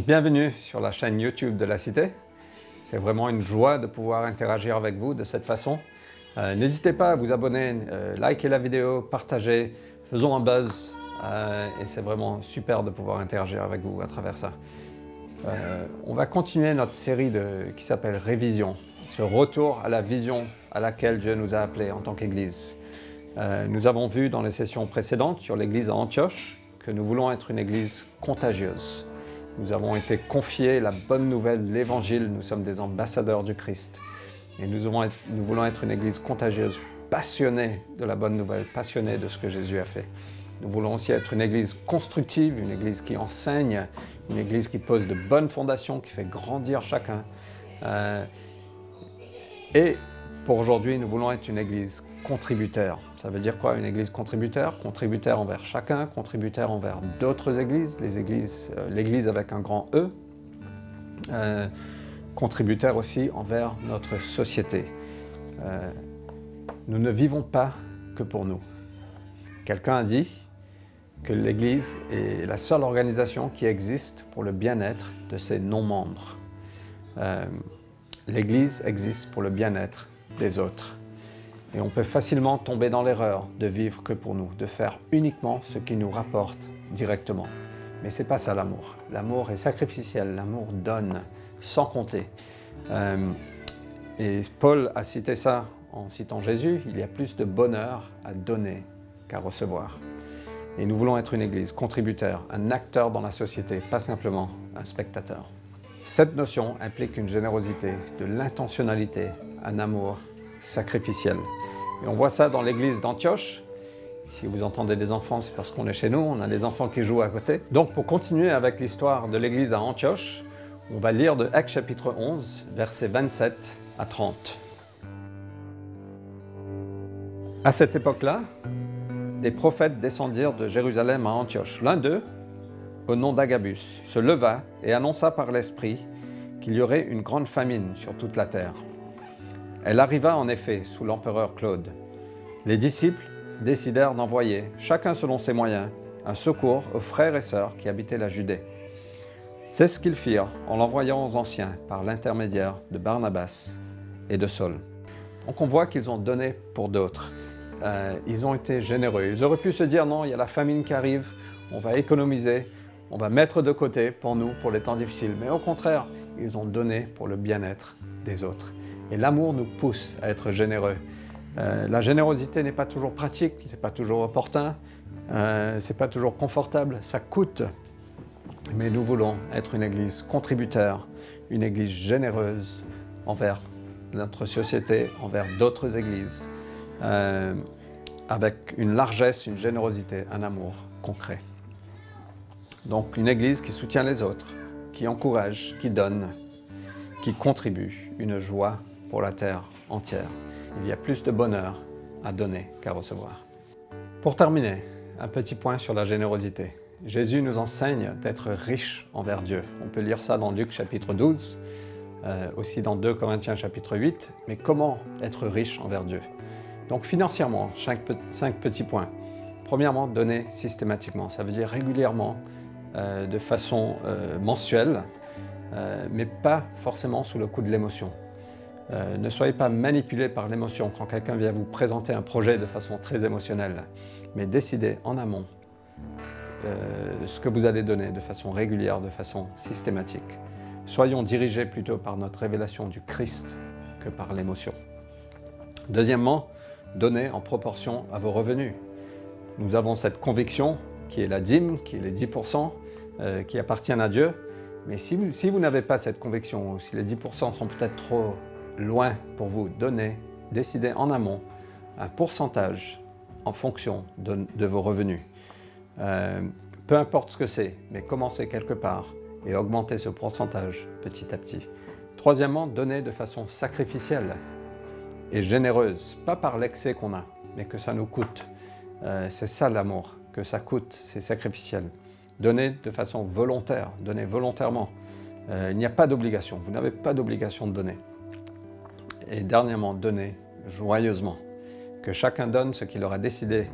Donc bienvenue sur la chaîne YouTube de la Cité. C'est vraiment une joie de pouvoir interagir avec vous de cette façon. N'hésitez pas à vous abonner, liker la vidéo, partager, faisons un buzz. Et c'est vraiment super de pouvoir interagir avec vous à travers ça. On va continuer notre série qui s'appelle Révision, ce retour à la vision à laquelle Dieu nous a appelés en tant qu'Église. Nous avons vu dans les sessions précédentes sur l'Église à Antioche que nous voulons être une Église contagieuse. Nous avons été confiés la bonne nouvelle, l'Évangile, nous sommes des ambassadeurs du Christ. Et nous voulons être une Église contagieuse, passionnée de la bonne nouvelle, passionnée de ce que Jésus a fait. Nous voulons aussi être une Église constructive, une Église qui enseigne, une Église qui pose de bonnes fondations, qui fait grandir chacun. Et pour aujourd'hui, nous voulons être une Église contributeur. Ça veut dire quoi une Église contributeur? Contributeur envers chacun, contributeur envers d'autres Églises, l'Église avec un grand E. Contributeur aussi envers notre société. Nous ne vivons pas que pour nous. Quelqu'un a dit que l'Église est la seule organisation qui existe pour le bien-être de ses non-membres. L'Église existe pour le bien-être des autres. Et on peut facilement tomber dans l'erreur de vivre que pour nous, de faire uniquement ce qui nous rapporte directement. Mais ce n'est pas ça l'amour. L'amour est sacrificiel, l'amour donne sans compter. Et Paul a cité ça en citant Jésus, il y a plus de bonheur à donner qu'à recevoir. Et nous voulons être une Église contributeur, un acteur dans la société, pas simplement un spectateur. Cette notion implique une générosité, de l'intentionnalité, un amour sacrificiel. Et on voit ça dans l'église d'Antioche. Si vous entendez des enfants, c'est parce qu'on est chez nous, on a des enfants qui jouent à côté. Donc pour continuer avec l'histoire de l'église à Antioche, on va lire de Actes chapitre 11, versets 27 à 30. À cette époque-là, des prophètes descendirent de Jérusalem à Antioche. L'un d'eux, au nom d'Agabus, se leva et annonça par l'Esprit qu'il y aurait une grande famine sur toute la terre. Elle arriva en effet sous l'empereur Claude. Les disciples décidèrent d'envoyer, chacun selon ses moyens, un secours aux frères et sœurs qui habitaient la Judée. C'est ce qu'ils firent en l'envoyant aux anciens par l'intermédiaire de Barnabas et de Saul. Donc on voit qu'ils ont donné pour d'autres. Ils ont été généreux. Ils auraient pu se dire non, il y a la famine qui arrive, on va économiser, on va mettre de côté pour nous, pour les temps difficiles. Mais au contraire, ils ont donné pour le bien-être des autres. Et l'amour nous pousse à être généreux. La générosité n'est pas toujours pratique, c'est pas toujours opportun, c'est pas toujours confortable, ça coûte. Mais nous voulons être une Église contributeur, une Église généreuse envers notre société, envers d'autres Églises, avec une largesse, une générosité, un amour concret. Donc une Église qui soutient les autres, qui encourage, qui donne, qui contribue, une joie pour la terre entière. Il y a plus de bonheur à donner qu'à recevoir. Pour terminer, un petit point sur la générosité. Jésus nous enseigne d'être riche envers Dieu. On peut lire ça dans Luc chapitre 12, aussi dans 2 Corinthiens chapitre 8. Mais comment être riche envers Dieu? Donc financièrement, 5 petits points. Premièrement, donner systématiquement. Ça veut dire régulièrement, de façon mensuelle, mais pas forcément sous le coup de l'émotion. Ne soyez pas manipulés par l'émotion quand quelqu'un vient vous présenter un projet de façon très émotionnelle, mais décidez en amont ce que vous allez donner de façon régulière, de façon systématique. Soyons dirigés plutôt par notre révélation du Christ que par l'émotion. Deuxièmement, donnez en proportion à vos revenus. Nous avons cette conviction qui est la dîme, qui est les 10%, qui appartiennent à Dieu. Mais si vous n'avez pas cette conviction, ou si les 10% sont peut-être trop loin pour vous, décidez en amont un pourcentage en fonction de vos revenus. Peu importe ce que c'est, mais commencez quelque part et augmentez ce pourcentage petit à petit. Troisièmement, donnez de façon sacrificielle et généreuse, pas par l'excès qu'on a, mais que ça nous coûte. C'est ça l'amour, que ça coûte, c'est sacrificiel. Donnez de façon volontaire, donnez volontairement. Il n'y a pas d'obligation, vous n'avez pas d'obligation de donner. Et dernièrement, donnez joyeusement. Que chacun donne ce qu'il aura décidé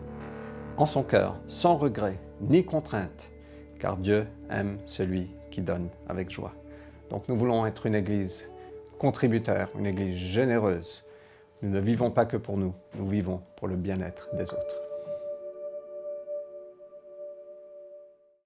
en son cœur, sans regret ni contrainte, car Dieu aime celui qui donne avec joie. Donc nous voulons être une Église contributeur, une Église généreuse. Nous ne vivons pas que pour nous, nous vivons pour le bien-être des autres.